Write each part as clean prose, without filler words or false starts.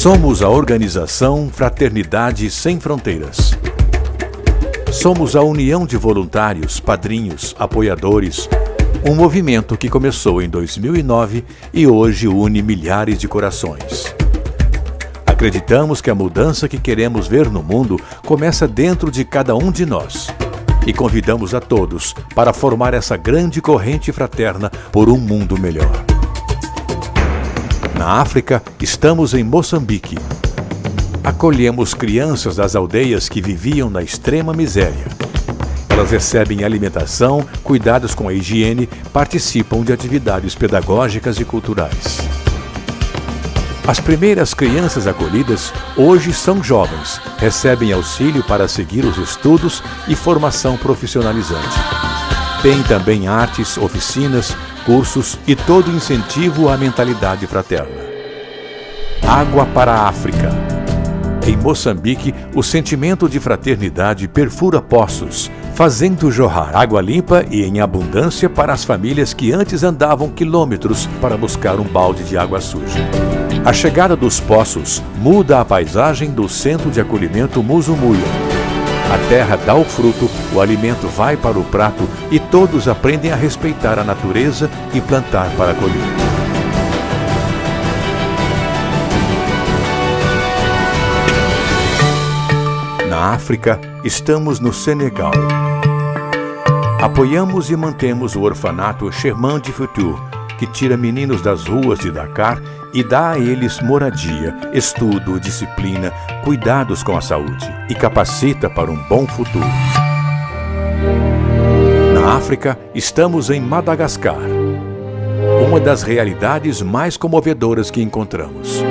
Somos a organização Fraternidade Sem Fronteiras. Somos a união de voluntários, padrinhos, apoiadores, um movimento que começou em 2009 e hoje une milhares de corações. Acreditamos que a mudança que queremos ver no mundo começa dentro de cada um de nós. E convidamos a todos para formar essa grande corrente fraterna por um mundo melhor. Na África, estamos em Moçambique. Acolhemos crianças das aldeias que viviam na extrema miséria. Elas recebem alimentação, cuidados com a higiene, participam de atividades pedagógicas e culturais. As primeiras crianças acolhidas hoje são jovens, recebem auxílio para seguir os estudos e formação profissionalizante. Tem também artes, oficinas, cursos e todo incentivo à mentalidade fraterna. Água para a África. Em Moçambique, o sentimento de fraternidade perfura poços, fazendo jorrar água limpa e em abundância para as famílias que antes andavam quilômetros para buscar um balde de água suja. A chegada dos poços muda a paisagem do centro de acolhimento Muzumuya. A terra dá o fruto, o alimento vai para o prato e todos aprendem a respeitar a natureza e plantar para colher. Na África, estamos no Senegal. Apoiamos e mantemos o orfanato Chemin du Futur, que tira meninos das ruas de Dakar e dá a eles moradia, estudo, disciplina, cuidados com a saúde e capacita para um bom futuro. Na África, estamos em Madagascar, uma das realidades mais comovedoras que encontramos.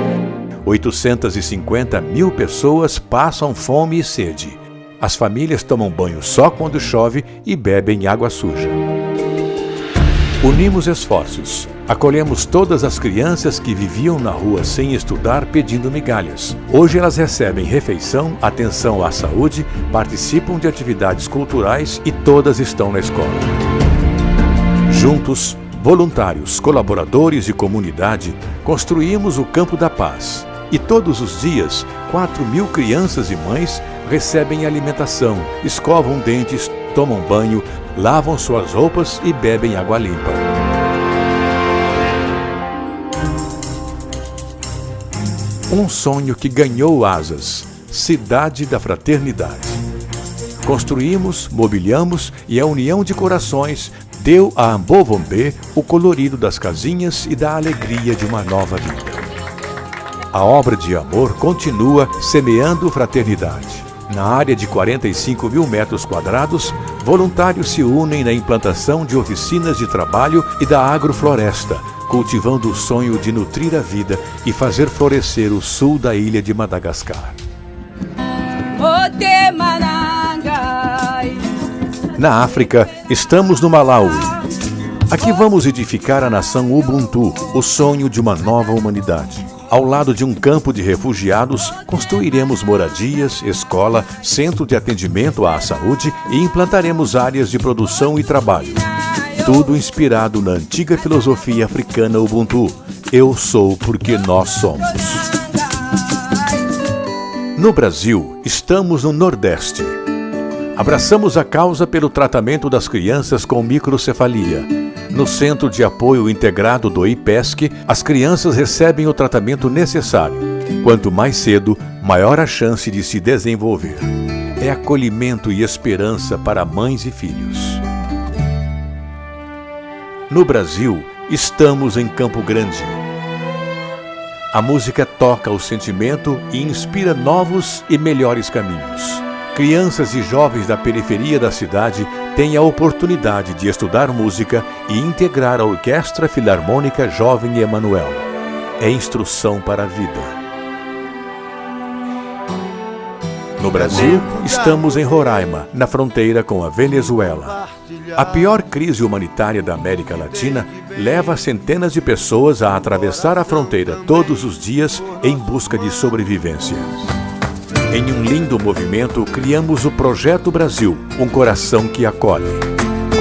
850 mil pessoas passam fome e sede. As famílias tomam banho só quando chove e bebem água suja. Unimos esforços. Acolhemos todas as crianças que viviam na rua sem estudar pedindo migalhas. Hoje elas recebem refeição, atenção à saúde, participam de atividades culturais e todas estão na escola. Juntos, voluntários, colaboradores e comunidade, construímos o Campo da Paz. E todos os dias, 4.000 crianças e mães recebem alimentação, escovam dentes, tomam banho, lavam suas roupas e bebem água limpa. Um sonho que ganhou asas, Cidade da Fraternidade. Construímos, mobiliamos e a união de corações deu a Ambovombe o colorido das casinhas e da alegria de uma nova vida. A obra de amor continua semeando fraternidade. Na área de 45 mil metros quadrados, voluntários se unem na implantação de oficinas de trabalho e da agrofloresta, cultivando o sonho de nutrir a vida e fazer florescer o sul da ilha de Madagascar. Na África, estamos no Malawi. Aqui vamos edificar a nação Ubuntu, o sonho de uma nova humanidade. Ao lado de um campo de refugiados, construiremos moradias, escola, centro de atendimento à saúde e implantaremos áreas de produção e trabalho. Tudo inspirado na antiga filosofia africana Ubuntu. Eu sou porque nós somos. No Brasil, estamos no Nordeste. Abraçamos a causa pelo tratamento das crianças com microcefalia. No Centro de Apoio Integrado do IPESC, as crianças recebem o tratamento necessário. Quanto mais cedo, maior a chance de se desenvolver. É acolhimento e esperança para mães e filhos. No Brasil, estamos em Campo Grande. A música toca o sentimento e inspira novos e melhores caminhos. Crianças e jovens da periferia da cidade têm a oportunidade de estudar música e integrar a Orquestra Filarmônica Jovem Emanuel. É instrução para a vida. No Brasil, estamos em Roraima, na fronteira com a Venezuela. A pior crise humanitária da América Latina leva centenas de pessoas a atravessar a fronteira todos os dias em busca de sobrevivência. Em um lindo movimento, criamos o Projeto Brasil, um coração que acolhe.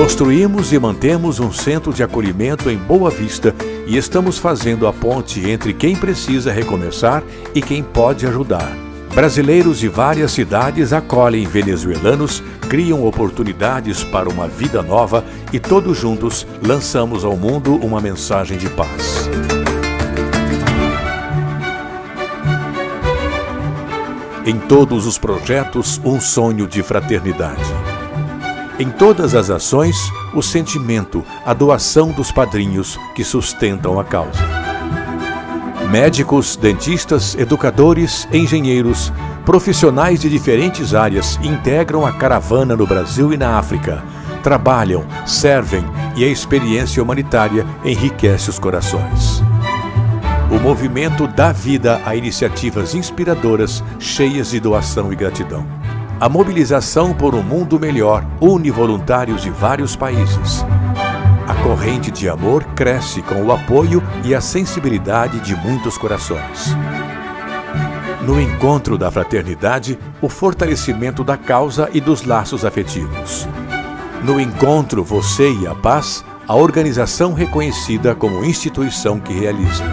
Construímos e mantemos um centro de acolhimento em Boa Vista e estamos fazendo a ponte entre quem precisa recomeçar e quem pode ajudar. Brasileiros de várias cidades acolhem venezuelanos, criam oportunidades para uma vida nova e todos juntos lançamos ao mundo uma mensagem de paz. Em todos os projetos, um sonho de fraternidade. Em todas as ações, o sentimento, a doação dos padrinhos que sustentam a causa. Médicos, dentistas, educadores, engenheiros, profissionais de diferentes áreas integram a caravana no Brasil e na África. Trabalham, servem e a experiência humanitária enriquece os corações. O movimento dá vida a iniciativas inspiradoras, cheias de doação e gratidão. A mobilização por um mundo melhor une voluntários de vários países. A corrente de amor cresce com o apoio e a sensibilidade de muitos corações. No encontro da fraternidade, o fortalecimento da causa e dos laços afetivos. No encontro Você e a Paz, a organização reconhecida como instituição que realiza.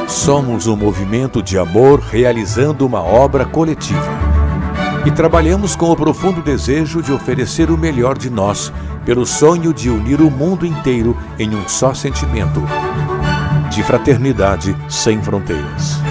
Somos um movimento de amor realizando uma obra coletiva. E trabalhamos com o profundo desejo de oferecer o melhor de nós, pelo sonho de unir o mundo inteiro em um só sentimento, de fraternidade sem fronteiras.